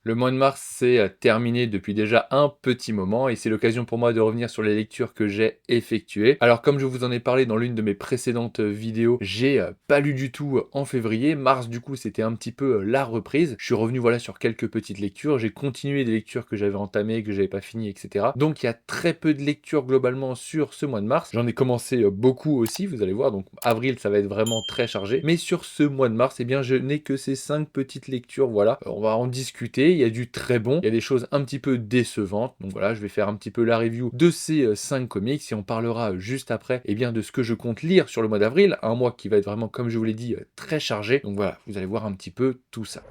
Le mois de mars, c'est terminé depuis déjà un petit moment et c'est l'occasion pour moi de revenir sur les lectures que j'ai effectuées. Alors comme je vous en ai parlé dans l'une de mes précédentes vidéos, j'ai pas lu du tout en février. Mars du coup c'était un petit peu la reprise. Je suis revenu voilà sur quelques petites lectures. J'ai continué des lectures que j'avais entamées, que j'avais pas finies, etc. Donc il y a très peu de lectures globalement sur ce mois de mars. J'en ai commencé beaucoup aussi, vous allez voir. Donc avril ça va être vraiment très chargé. Mais sur ce mois de mars, eh bien je n'ai que ces 5 petites lectures. Voilà, on va en discuter. Il y a du très bon, il y a des choses un petit peu décevantes. Donc voilà, je vais faire un petit peu la review de ces 5 comics et on parlera juste après eh bien, de ce que je compte lire sur le mois d'avril. Un mois qui va être vraiment, comme je vous l'ai dit, très chargé. Donc voilà, vous allez voir un petit peu tout ça.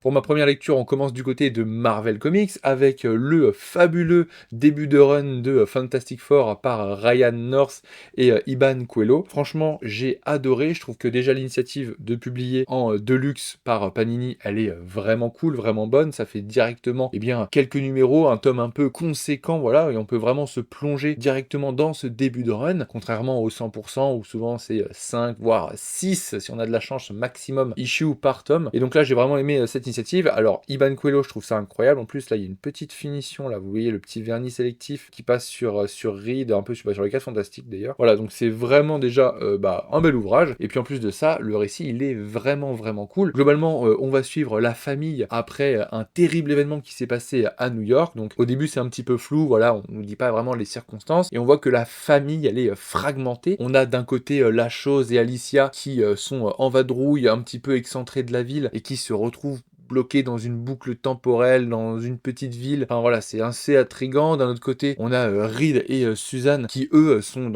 Pour ma première lecture, on commence du côté de Marvel Comics avec le fabuleux début de run de Fantastic Four par Ryan North et Iban Coelho. Franchement, j'ai adoré. Je trouve que déjà l'initiative de publier en deluxe par Panini, elle est vraiment cool, vraiment bonne. Ça fait directement eh bien, quelques numéros, un tome un peu conséquent, voilà, et on peut vraiment se plonger directement dans ce début de run, contrairement au 100% où souvent c'est 5 voire 6 si on a de la chance maximum issue par tome. Et donc là, j'ai vraiment aimé cette initiative. Alors, Iban Coelho, je trouve ça incroyable. En plus, là, il y a une petite finition, là, vous voyez le petit vernis sélectif qui passe sur Reed, un peu sur les 4 Fantastiques d'ailleurs. Voilà, donc c'est vraiment déjà un bel ouvrage. Et puis en plus de ça, le récit, il est vraiment, vraiment cool. Globalement, on va suivre la famille après un terrible événement qui s'est passé à New York. Donc au début, c'est un petit peu flou, voilà, on nous dit pas vraiment les circonstances. Et on voit que la famille, elle est fragmentée. On a d'un côté La Chose et Alicia qui sont en vadrouille, un petit peu excentrés de la ville et qui se retrouvent bloqué dans une boucle temporelle, dans une petite ville. Enfin voilà, c'est assez intriguant. D'un autre côté, on a Reed et Suzanne qui eux sont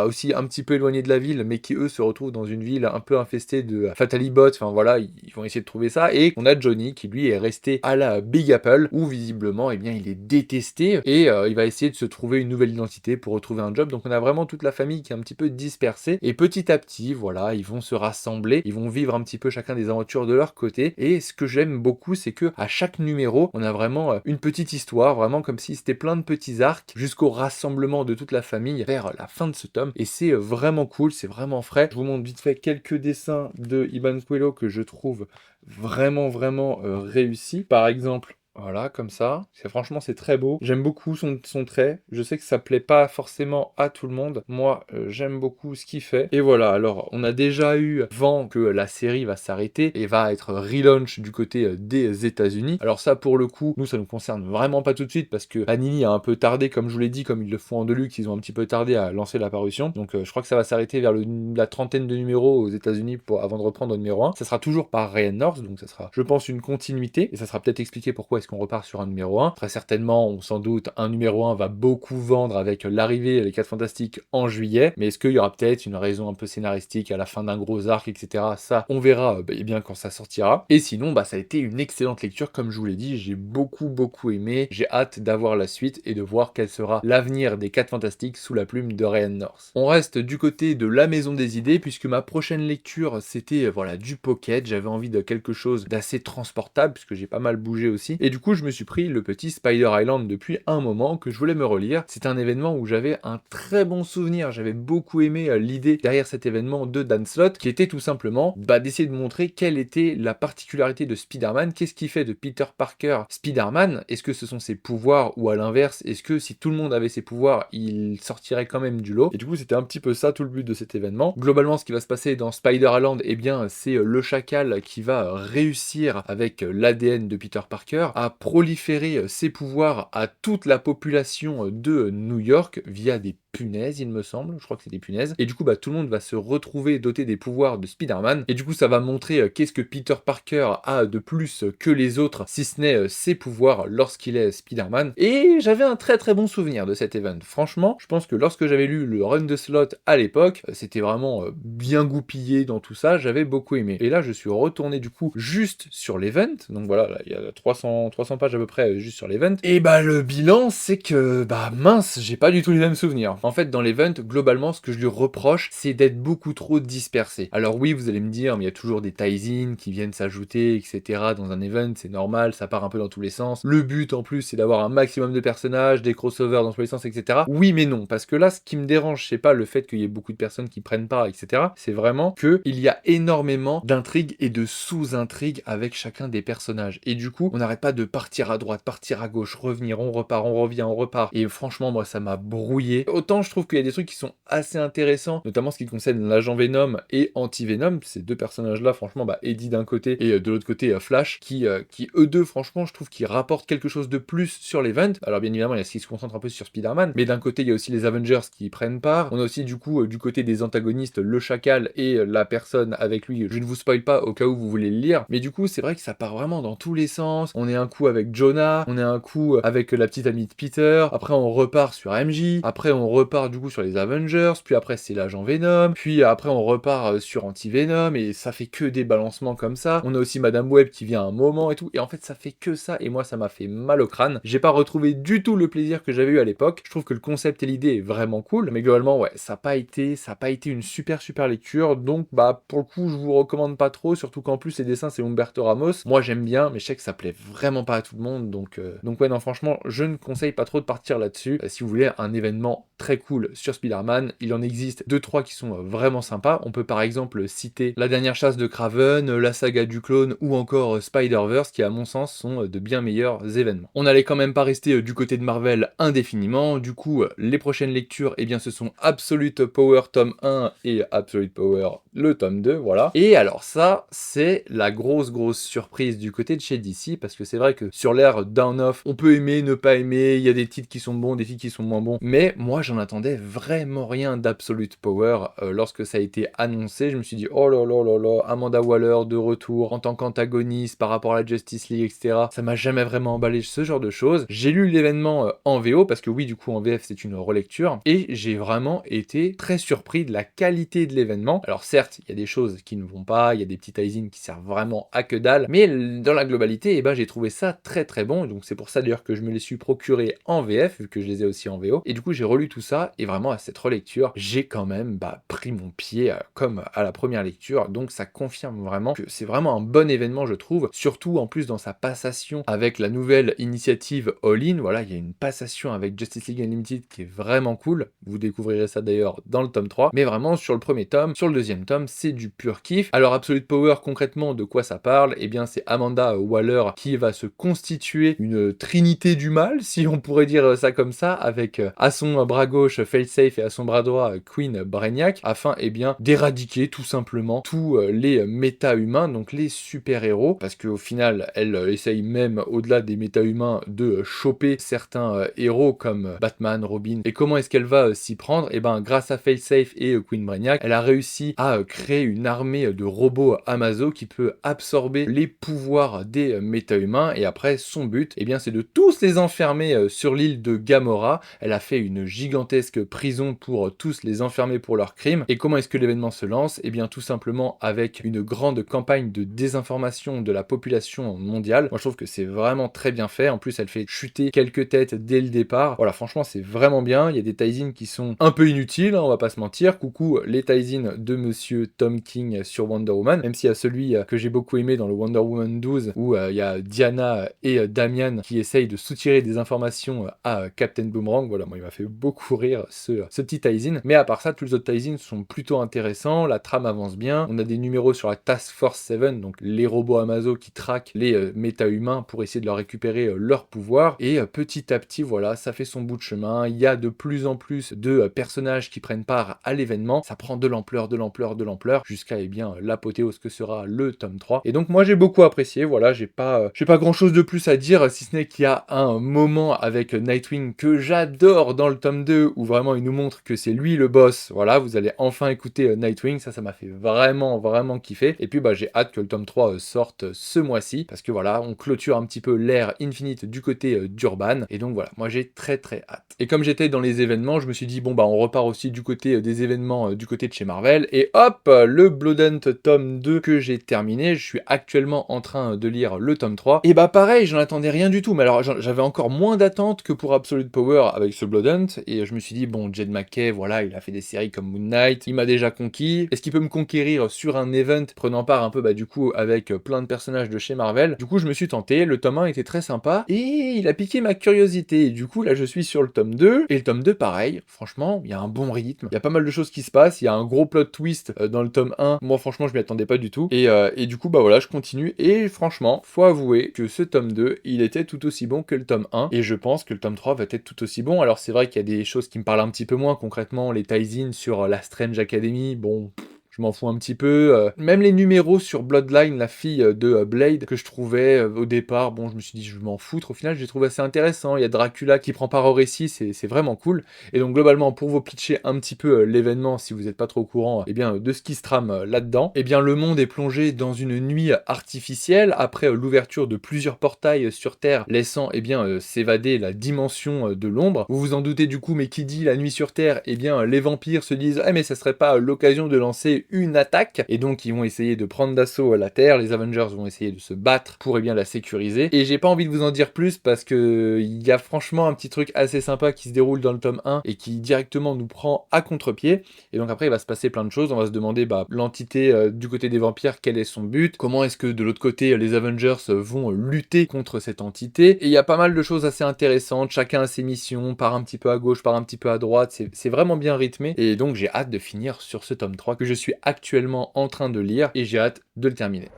aussi un petit peu éloignés de la ville, mais qui eux se retrouvent dans une ville un peu infestée de Fatalibots. Enfin voilà, ils vont essayer de trouver ça. Et on a Johnny qui lui est resté à la Big Apple où visiblement, eh bien, il est détesté et il va essayer de se trouver une nouvelle identité pour retrouver un job. Donc on a vraiment toute la famille qui est un petit peu dispersée et petit à petit, voilà, ils vont se rassembler, ils vont vivre un petit peu chacun des aventures de leur côté. Et ce que j'aime beaucoup, c'est que à chaque numéro, on a vraiment une petite histoire, vraiment comme si c'était plein de petits arcs jusqu'au rassemblement de toute la famille vers la fin de ce tome. Et c'est vraiment cool, c'est vraiment frais. Je vous montre vite fait quelques dessins de Iban Coelho que je trouve vraiment, vraiment réussis. Par exemple, voilà, comme ça. Franchement, c'est très beau. J'aime beaucoup son trait. Je sais que ça plaît pas forcément à tout le monde. Moi, j'aime beaucoup ce qu'il fait. Et voilà, alors, on a déjà eu vent que la série va s'arrêter et va être relaunch du côté des États-Unis. Alors ça, pour le coup, nous, ça nous concerne vraiment pas tout de suite parce que Panini a un peu tardé, comme je vous l'ai dit, comme ils le font en Deluxe, ils ont un petit peu tardé à lancer la parution. Donc, je crois que ça va s'arrêter vers la trentaine de numéros aux États-Unis avant de reprendre au numéro 1. Ça sera toujours par Ryan North, donc ça sera, je pense, une continuité et ça sera peut-être expliqué pourquoi est-ce qu'on repart sur un numéro 1. Très certainement, on s'en doute, un numéro 1 va beaucoup vendre avec l'arrivée des 4 Fantastiques en juillet, mais est-ce qu'il y aura peut-être une raison un peu scénaristique à la fin d'un gros arc, etc. Ça, on verra eh bien quand ça sortira. Et sinon, ça a été une excellente lecture, comme je vous l'ai dit, j'ai beaucoup aimé, j'ai hâte d'avoir la suite et de voir quel sera l'avenir des 4 Fantastiques sous la plume de Ryan North. On reste du côté de la Maison des Idées, puisque ma prochaine lecture, c'était voilà, du pocket, j'avais envie de quelque chose d'assez transportable, puisque j'ai pas mal bougé aussi, et du coup, je me suis pris le petit Spider Island depuis un moment que je voulais me relire. C'est un événement où j'avais un très bon souvenir, j'avais beaucoup aimé l'idée derrière cet événement de Dan Slott, qui était tout simplement d'essayer de montrer quelle était la particularité de Spider-Man, qu'est-ce qui fait de Peter Parker Spider-Man, est-ce que ce sont ses pouvoirs ou à l'inverse, est-ce que si tout le monde avait ses pouvoirs, il sortirait quand même du lot. Et du coup, c'était un petit peu ça tout le but de cet événement. Globalement, ce qui va se passer dans Spider Island, eh bien, c'est le chacal qui va réussir avec l'ADN de Peter Parker à proliférer ses pouvoirs à toute la population de New York via des punaises, il me semble, je crois que c'est des punaises, et du coup tout le monde va se retrouver doté des pouvoirs de Spider-Man, et du coup ça va montrer qu'est-ce que Peter Parker a de plus que les autres, si ce n'est ses pouvoirs lorsqu'il est Spider-Man, et j'avais un très bon souvenir de cet event. Franchement, je pense que lorsque j'avais lu le run de Slott à l'époque, c'était vraiment bien goupillé dans tout ça, j'avais beaucoup aimé. Et là je suis retourné du coup juste sur l'event, donc voilà, là, il y a 300 pages à peu près juste sur l'event, et le bilan c'est que mince, j'ai pas du tout les mêmes souvenirs. En fait, dans l'event, globalement, ce que je lui reproche, c'est d'être beaucoup trop dispersé. Alors oui, vous allez me dire, mais il y a toujours des tie-in qui viennent s'ajouter, etc. dans un event, c'est normal, ça part un peu dans tous les sens. Le but, en plus, c'est d'avoir un maximum de personnages, des crossovers dans tous les sens, etc. Oui, mais non, parce que là, ce qui me dérange, c'est pas le fait qu'il y ait beaucoup de personnes qui prennent part, etc. C'est vraiment qu'il y a énormément d'intrigues et de sous-intrigues avec chacun des personnages. Et du coup, on n'arrête pas de partir à droite, partir à gauche, revenir, on repart, on revient, on repart. Et franchement, moi, ça m'a brouillé. Autant je trouve qu'il y a des trucs qui sont assez intéressants, notamment ce qui concerne l'agent Venom et Anti-Venom. Ces deux personnages-là, franchement, Eddie d'un côté et de l'autre côté Flash, qui eux deux, franchement, je trouve qu'ils rapportent quelque chose de plus sur l'event. Alors bien évidemment, il y a ce qui se concentre un peu sur Spider-Man, mais d'un côté, il y a aussi les Avengers qui y prennent part. On a aussi du coup, du côté des antagonistes, le Chacal et la personne avec lui. Je ne vous spoil pas au cas où vous voulez le lire, mais du coup, c'est vrai que ça part vraiment dans tous les sens. On est un coup avec Jonah, on est un coup avec la petite amie de Peter, après on repart sur MJ, après on repart du coup sur les Avengers, puis après c'est l'agent Venom, puis après on repart sur Anti-Venom, et ça fait que des balancements comme ça. On a aussi Madame Web qui vient à un moment et tout, et en fait ça fait que ça, et moi ça m'a fait mal au crâne. J'ai pas retrouvé du tout le plaisir que j'avais eu à l'époque. Je trouve que le concept et l'idée est vraiment cool, mais globalement ouais, ça a pas été une super lecture, donc pour le coup je vous recommande pas trop, surtout qu'en plus les dessins c'est Humberto Ramos. Moi j'aime bien, mais je sais que ça plaît vraiment pas à tout le monde, donc ouais non, franchement je ne conseille pas trop de partir là-dessus. Si vous voulez un événement très cool sur Spider-Man, il en existe 2-3 qui sont vraiment sympas. On peut par exemple citer La Dernière Chasse de Kraven, la saga du clone ou encore Spider-Verse, qui à mon sens sont de bien meilleurs événements. On n'allait quand même pas rester du côté de Marvel indéfiniment, du coup les prochaines lectures, eh bien ce sont Absolute Power tome 1 et Absolute Power le tome 2, voilà. Et alors ça, c'est la grosse surprise du côté de chez DC, parce que c'est vrai que sur l'ère Down-Off, on peut aimer, ne pas aimer, il y a des titres qui sont bons, des titres qui sont moins bons, mais moi j'en attendais vraiment rien d'Absolute Power. Lorsque ça a été annoncé, je me suis dit oh là là là là, Amanda Waller de retour en tant qu'antagoniste par rapport à la Justice League, etc. Ça m'a jamais vraiment emballé, ce genre de choses. J'ai lu l'événement en VO, parce que oui, du coup en VF c'est une relecture, et j'ai vraiment été très surpris de la qualité de l'événement. Alors certes, il y a des choses qui ne vont pas, il y a des petits tie-in qui servent vraiment à que dalle, mais dans la globalité, j'ai trouvé ça très bon, donc c'est pour ça d'ailleurs que je me les suis procurés en VF, vu que je les ai aussi en VO, et du coup j'ai relu tout ça, et vraiment à cette relecture, j'ai quand même pris mon pied comme à la première lecture, donc ça confirme vraiment que c'est vraiment un bon événement, je trouve, surtout en plus dans sa passation avec la nouvelle initiative All-In. Voilà, il y a une passation avec Justice League Unlimited qui est vraiment cool, vous découvrirez ça d'ailleurs dans le tome 3, mais vraiment sur le premier tome, sur le deuxième tome, c'est du pur kiff. Alors Absolute Power, concrètement, de quoi ça parle? Eh bien c'est Amanda Waller qui va se constituer une trinité du mal, si on pourrait dire ça comme ça, avec à son bras gauche Failsafe et à son bras droit Queen Brainiac, afin d'éradiquer tout simplement tous les méta-humains, donc les super-héros, parce qu'au final elle essaye même, au-delà des méta-humains, de choper certains héros comme Batman, Robin. Et comment est-ce qu'elle va s'y prendre? Eh ben grâce à Failsafe et Queen Brainiac, elle a réussi à créer une armée de robots Amazo qui peut absorber les pouvoirs des méta-humains, et après son but, eh bien c'est de tous les enfermer sur l'île de Gamora. Elle a fait une gigantesque prison pour tous les enfermer pour leurs crimes. Et comment est-ce que l'événement se lance? Eh bien tout simplement avec une grande campagne de désinformation de la population mondiale. Moi je trouve que c'est vraiment très bien fait, en plus elle fait chuter quelques têtes dès le départ. Voilà, franchement c'est vraiment bien. Il y a des tie-in qui sont un peu inutiles, on va pas se mentir. Coucou les tie-in de monsieur Tom King sur Wonder Woman, même s'il y a celui que j'ai beaucoup aimé dans le Wonder Woman 12, où il y a Diana et Damian qui essayent de soutirer des informations à Captain Boomerang. Voilà, moi il m'a fait beaucoup rire ce petit tie-in, mais à part ça, tous les autres tie-in sont plutôt intéressants, la trame avance bien, on a des numéros sur la Task Force 7, donc les robots Amazo qui traquent les méta-humains pour essayer de leur récupérer leur pouvoir, et petit à petit, voilà, ça fait son bout de chemin, il y a de plus en plus de personnages qui prennent part à l'événement, ça prend de l'ampleur, jusqu'à l'apothéose que sera le tome 3, et donc moi j'ai beaucoup apprécié. Voilà, j'ai pas grand chose de plus à dire, si ce n'est qu'il y a un moment avec Nightwing que j'adore dans le tome 2, où vraiment il nous montre que c'est lui le boss. Voilà, vous allez enfin écouter Nightwing, ça m'a fait vraiment kiffer, et puis j'ai hâte que le tome 3 sorte ce mois-ci, parce que voilà, on clôture un petit peu l'ère Infinite du côté d'Urban, et donc voilà, moi j'ai très hâte. Et comme j'étais dans les événements, je me suis dit on repart aussi du côté des événements du côté de chez Marvel, et hop, le Blood Hunt tome 2 que j'ai terminé, je suis actuellement en train de lire le tome 3, et pareil, j'en attendais rien du tout, mais alors j'avais encore moins d'attentes que pour Absolute Power avec ce Blood Hunt, et et je me suis dit: «Bon, Jed McKay, voilà, il a fait des séries comme Moon Knight, il m'a déjà conquis. Est-ce qu'il peut me conquérir sur un event?» Prenant part un peu, du coup, avec plein de personnages de chez Marvel. Du coup, je me suis tenté, le tome 1 était très sympa et il a piqué ma curiosité. Et du coup, là, je suis sur le tome 2 et le tome 2, pareil. Franchement, il y a un bon rythme. Il y a pas mal de choses qui se passent. Il y a un gros plot twist dans le tome 1. Moi, franchement, je m'y attendais pas du tout. Et du coup, voilà, je continue. Et franchement, faut avouer que ce tome 2, il était tout aussi bon que le tome 1. Et je pense que le tome 3 va être tout aussi bon. Alors, c'est vrai qu'il y a des choses qui me parlent un petit peu moins concrètement. Les tie-ins sur la Strange Academy, bon, je m'en fous un petit peu. Même les numéros sur Bloodline, la fille de Blade, que je trouvais au départ, bon, je me suis dit, je vais m'en foutre. Au final, je les trouve assez intéressants. Il y a Dracula qui prend part au récit, c'est vraiment cool. Et donc, globalement, pour vous pitcher un petit peu l'événement, si vous n'êtes pas trop au courant, eh bien, de ce qui se trame là-dedans, eh bien, le monde est plongé dans une nuit artificielle après l'ouverture de plusieurs portails sur Terre, laissant, eh bien, s'évader la dimension de l'ombre. Vous vous en doutez du coup, mais qui dit la nuit sur Terre, eh bien, les vampires se disent, ah, mais ça serait pas l'occasion de lancer une attaque, et donc ils vont essayer de prendre d'assaut la Terre, les Avengers vont essayer de se battre pour bien la sécuriser, et j'ai pas envie de vous en dire plus parce que il y a franchement un petit truc assez sympa qui se déroule dans le tome 1 et qui directement nous prend à contre-pied, et donc après il va se passer plein de choses, on va se demander l'entité du côté des vampires, quel est son but, comment est-ce que de l'autre côté les Avengers vont lutter contre cette entité, et il y a pas mal de choses assez intéressantes, chacun a ses missions, part un petit peu à gauche, part un petit peu à droite, c'est vraiment bien rythmé, et donc j'ai hâte de finir sur ce tome 3 que je suis actuellement en train de lire et j'ai hâte de le terminer.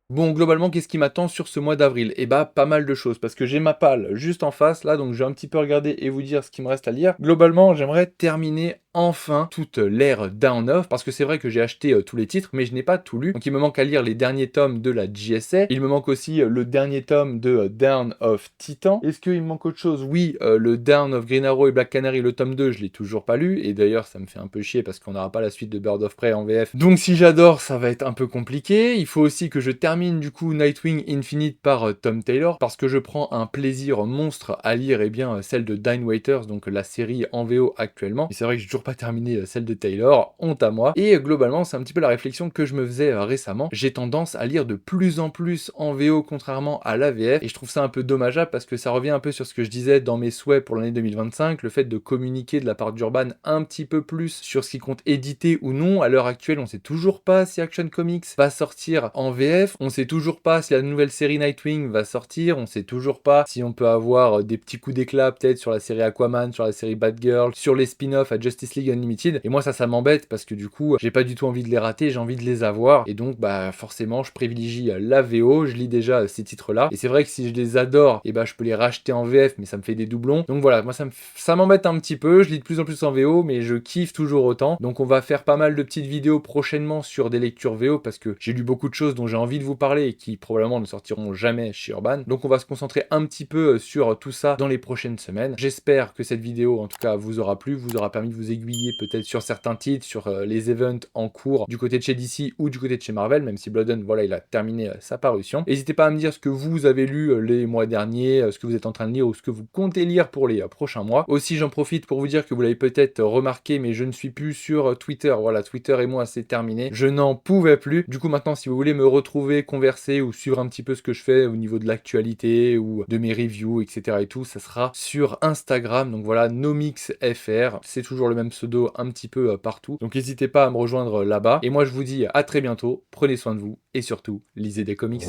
Bon, globalement, qu'est-ce qui m'attend sur ce mois d'avril? Eh bah, pas mal de choses, parce que j'ai ma palle juste en face, là, donc je vais un petit peu regarder et vous dire ce qui me reste à lire. Globalement, j'aimerais terminer enfin toute l'ère Dawn of, parce que c'est vrai que j'ai acheté tous les titres, mais je n'ai pas tout lu. Donc il me manque à lire les derniers tomes de la JSA. Il me manque aussi le dernier tome de Dawn of Titan. Est-ce qu'il me manque autre chose? Oui, le Dawn of Green Arrow et Black Canary, le tome 2, je l'ai toujours pas lu. Et d'ailleurs, ça me fait un peu chier parce qu'on n'aura pas la suite de Bird of Prey en VF. Donc si j'adore, ça va être un peu compliqué. Il faut aussi que je termine du coup Nightwing Infinite par Tom Taylor, parce que je prends un plaisir monstre à lire celle de Dine Waiters, donc la série en VO actuellement. Et c'est vrai que j'ai toujours pas terminé celle de Taylor, honte à moi. Et globalement, c'est un petit peu la réflexion que je me faisais récemment. J'ai tendance à lire de plus en plus en VO contrairement à la VF, et je trouve ça un peu dommageable parce que ça revient un peu sur ce que je disais dans mes souhaits pour l'année 2025, le fait de communiquer de la part d'Urban un petit peu plus sur ce qui compte éditer ou non. À l'heure actuelle, on sait toujours pas si Action Comics va sortir en VF, on sait toujours pas si la nouvelle série Nightwing va sortir, on sait toujours pas si on peut avoir des petits coups d'éclat peut-être sur la série Aquaman, sur la série Batgirl, sur les spin-offs à Justice League Unlimited. Et moi ça m'embête parce que du coup j'ai pas du tout envie de les rater, j'ai envie de les avoir, et donc forcément je privilégie la VO, je lis déjà ces titres là, et c'est vrai que si je les adore, et je peux les racheter en VF, mais ça me fait des doublons. Donc voilà, moi ça m'embête un petit peu, je lis de plus en plus en VO, mais je kiffe toujours autant. Donc on va faire pas mal de petites vidéos prochainement sur des lectures VO, parce que j'ai lu beaucoup de choses dont j'ai envie de vous parler et qui probablement ne sortiront jamais chez Urban. Donc on va se concentrer un petit peu sur tout ça dans les prochaines semaines. J'espère que cette vidéo en tout cas vous aura plu, vous aura permis de vous aiguiller peut-être sur certains titres, sur les events en cours du côté de chez DC ou du côté de chez Marvel, même si Blood Hunt, voilà, il a terminé sa parution. N'hésitez pas à me dire ce que vous avez lu les mois derniers, ce que vous êtes en train de lire ou ce que vous comptez lire pour les prochains mois. Aussi, j'en profite pour vous dire que vous l'avez peut-être remarqué, mais je ne suis plus sur Twitter. Voilà, Twitter et moi, c'est terminé. Je n'en pouvais plus. Du coup, maintenant, si vous voulez me retrouver, converser ou suivre un petit peu ce que je fais au niveau de l'actualité ou de mes reviews, etc. et tout, ça sera sur Instagram. Donc voilà, NoMixFR. C'est toujours le même pseudo un petit peu partout. Donc n'hésitez pas à me rejoindre là-bas. Et moi, je vous dis à très bientôt. Prenez soin de vous et surtout, lisez des comics.